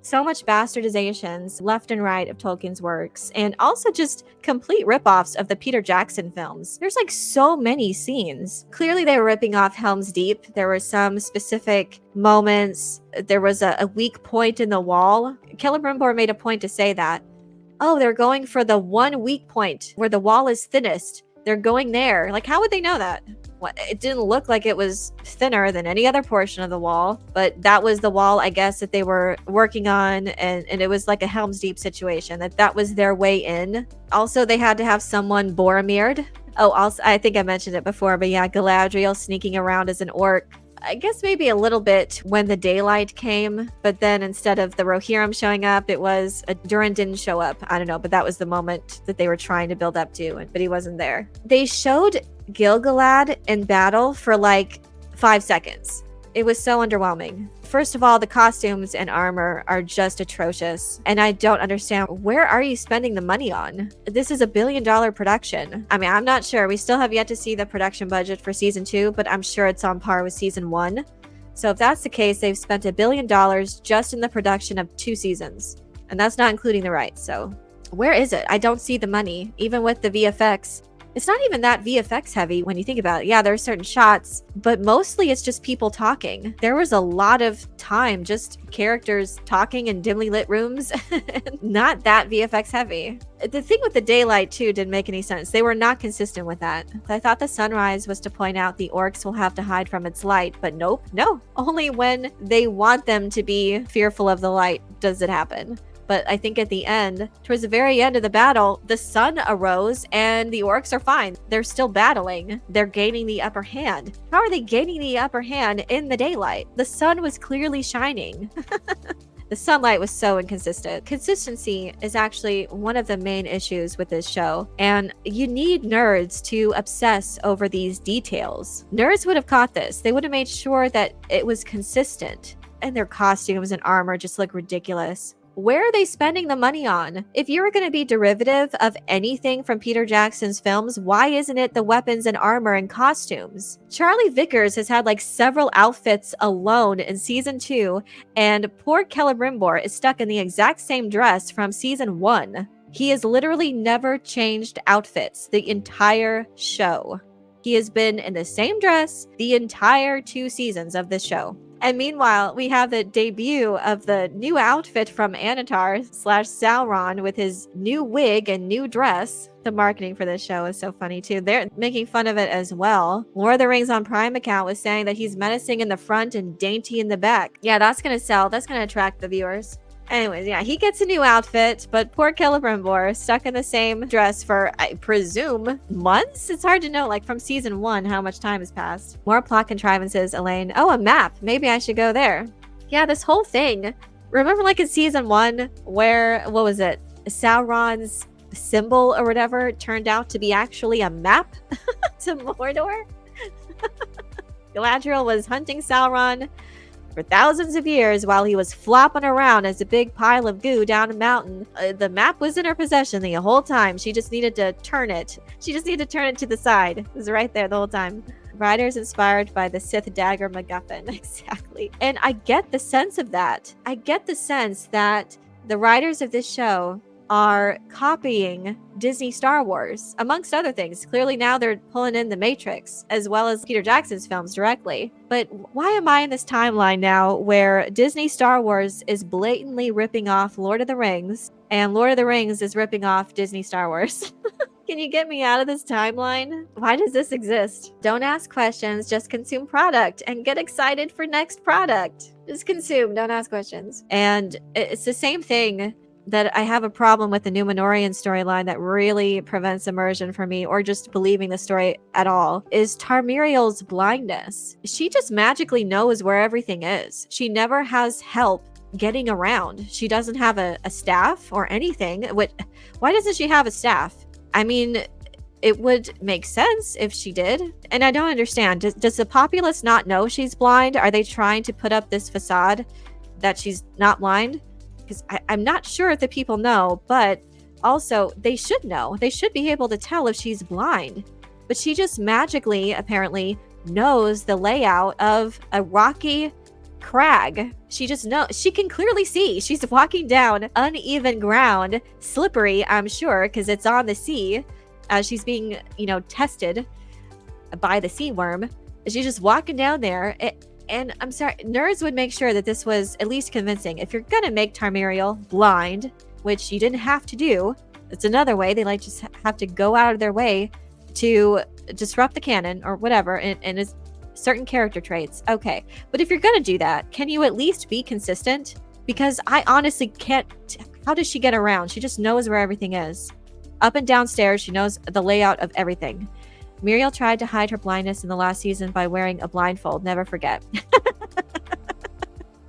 So much bastardizations left and right of Tolkien's works, and also just complete ripoffs of the Peter Jackson films. There's like so many scenes. Clearly they were ripping off Helm's Deep. There were some specific moments. There was a weak point in the wall. Celebrimbor made a point to say that. Oh, they're going for the one weak point where the wall is thinnest. They're going there. Like, how would they know that? It didn't look like it was thinner than any other portion of the wall, but that was the wall, I guess, that they were working on, and it was like a Helm's Deep situation, that was their way in. Also, they had to have someone Boromir'd. Oh, also, I think I mentioned it before, but yeah, Galadriel sneaking around as an orc. I guess maybe a little bit when the daylight came, but then instead of the Rohirrim showing up, it was Durin didn't show up. I don't know, but that was the moment that they were trying to build up to, but he wasn't there. They showed Gil-galad in battle for like 5 seconds. It was so underwhelming. First of all, the costumes and armor are just atrocious, and I don't understand, where are you spending the money on? This is $1 billion production. I mean, I'm not sure. We still have yet to see the production budget for season 2, but I'm sure it's on par with season 1. So if that's the case, they've spent $1 billion just in the production of 2 seasons, and that's not including the rights. So where is it? I don't see the money, even with the VFX. It's not even that VFX heavy when you think about it. Yeah, there are certain shots, but mostly it's just people talking. There was a lot of time just characters talking in dimly lit rooms. Not that VFX heavy. The thing with the daylight too didn't make any sense. They were not consistent with that. I thought the sunrise was to point out the orcs will have to hide from its light, but nope. No, only when they want them to be fearful of the light does it happen. But I think at the end, towards the very end of the battle, the sun arose and the orcs are fine. They're still battling. They're gaining the upper hand. How are they gaining the upper hand in the daylight? The sun was clearly shining. The sunlight was so inconsistent. Consistency is actually one of the main issues with this show, and you need nerds to obsess over these details. Nerds would have caught this. They would have made sure that it was consistent, and their costumes and armor just look ridiculous. Where are they spending the money on? If you were going to be derivative of anything from Peter Jackson's films, why isn't it the weapons and armor and costumes? Charlie Vickers has had like several outfits alone in season 2, and poor Celebrimbor is stuck in the exact same dress from season 1. He has literally never changed outfits the entire show. He has been in the same dress the entire 2 seasons of this show. And meanwhile, we have the debut of the new outfit from Anatar/Sauron with his new wig and new dress. The marketing for this show is so funny too. They're making fun of it as well. Lord of the Rings on Prime account was saying that he's menacing in the front and dainty in the back. Yeah, that's gonna sell. That's gonna attract the viewers. Anyways, yeah, he gets a new outfit, but poor Celebrimbor stuck in the same dress for, I presume, months? It's hard to know, like from season 1, how much time has passed. More plot contrivances, Elaine. Oh, a map. Maybe I should go there. Yeah, this whole thing. Remember like in season 1 where, what was it? Sauron's symbol or whatever turned out to be actually a map to Mordor? Galadriel was hunting Sauron for thousands of years while he was flopping around as a big pile of goo down a mountain. The map was in her possession the whole time. She just needed to turn it. She just needed to turn it to the side. It was right there the whole time. Writers inspired by the Sith dagger MacGuffin. Exactly. And I get the sense of that. I get the sense that the writers of this show are copying Disney Star Wars, amongst other things. Clearly now they're pulling in The Matrix, as well as Peter Jackson's films directly. But why am I in this timeline now where Disney Star Wars is blatantly ripping off Lord of the Rings, and Lord of the Rings is ripping off Disney Star Wars? Can you get me out of this timeline? Why does this exist? Don't ask questions, just consume product and get excited for next product. Just consume, don't ask questions. And it's the same thing that I have a problem with the Numenorean storyline that really prevents immersion for me, or just believing the story at all, is Tarmiriel's blindness. She just magically knows where everything is. She never has help getting around. She doesn't have a staff or anything. Why doesn't she have a staff? I mean, it would make sense if she did. And I don't understand. Does the populace not know she's blind? Are they trying to put up this facade that she's not blind? Because I'm not sure if the people know, but also they should know. They should be able to tell if she's blind. But she just magically, apparently, knows the layout of a rocky crag. She just knows. She can clearly see. She's walking down uneven ground, slippery, I'm sure, because it's on the sea as she's being, tested by the sea worm. She's just walking down there. And I'm sorry, nerds would make sure that this was at least convincing. If you're gonna make Tarmiriel blind, which you didn't have to do, it's another way. They just have to go out of their way to disrupt the canon or whatever, and it's certain character traits. Okay, but if you're gonna do that, can you at least be consistent? Because I honestly can't. How does she get around? She just knows where everything is. Up and downstairs, she knows the layout of everything. Muriel tried to hide her blindness in the last season by wearing a blindfold. Never forget.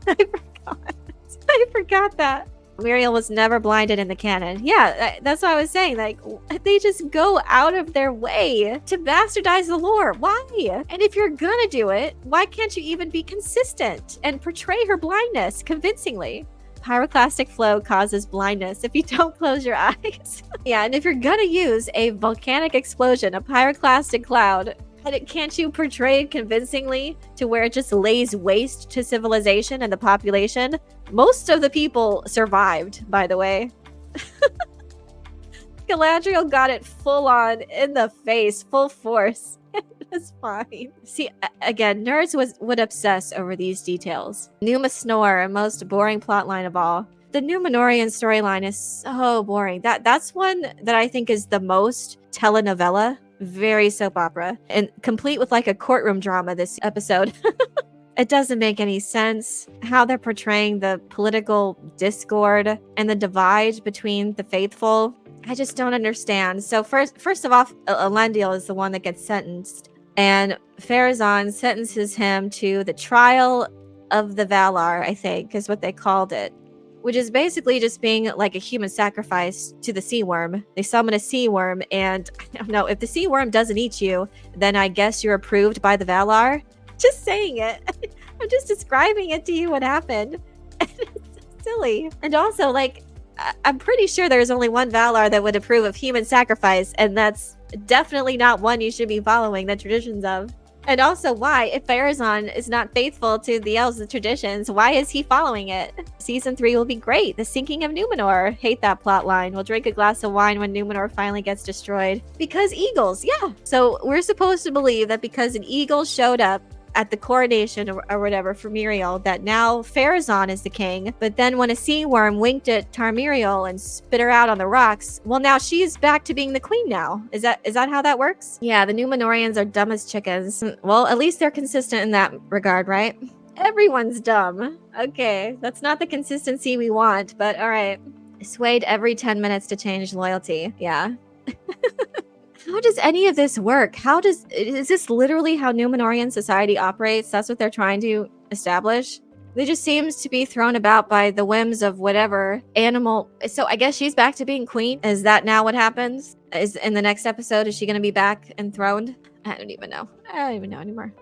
I forgot that. Muriel was never blinded in the canon. Yeah, that's what I was saying. Like, they just go out of their way to bastardize the lore. Why? And if you're gonna do it, why can't you even be consistent and portray her blindness convincingly? Pyroclastic flow causes blindness if you don't close your eyes. Yeah, and if you're gonna use a volcanic explosion, a pyroclastic cloud, can't you portray it convincingly to where it just lays waste to civilization and the population? Most of the people survived, by the way. Galadriel got it full on in the face, full force. It's fine. See, again, nerds would obsess over these details. Numenor, most boring plotline of all. The Numenorean storyline is so boring. That's one that I think is the most telenovela, very soap opera, and complete with like a courtroom drama this episode. It doesn't make any sense how they're portraying the political discord and the divide between the faithful. I just don't understand. So first of all, Elendil is the one that gets sentenced, and Pharazôn sentences him to the trial of the Valar, I think, is what they called it, which is basically just being like a human sacrifice to the sea worm. They summon a sea worm, and I don't know, if the sea worm doesn't eat you, then I guess you're approved by the Valar. Just saying it. I'm just describing it to you what happened. It's silly. And also, like, I'm pretty sure there's only one Valar that would approve of human sacrifice, and that's definitely not one you should be following the traditions of. And also, why, if Pharazôn is not faithful to the elves' traditions, why is he following it? Season 3 will be great. The sinking of Numenor. Hate that plot line. We'll drink a glass of wine when Numenor finally gets destroyed. Because eagles, yeah. So we're supposed to believe that because an eagle showed up at the coronation or whatever for Muriel, that now Pharazôn is the king. But then when a sea worm winked at Tarmiriel and spit her out on the rocks, well, now she's back to being the queen now. Is that how that works? Yeah, the Numenorians are dumb as chickens. Well, at least they're consistent in that regard, right? Everyone's dumb. Okay, that's not the consistency we want, but all right. Swayed every 10 minutes to change loyalty. Yeah. How does any of this work? Is this literally how Numenorean society operates? That's what they're trying to establish? They just seems to be thrown about by the whims of whatever animal. So I guess she's back to being queen. Is that now what happens? Is in the next episode, is she going to be back enthroned? I don't even know. I don't even know anymore.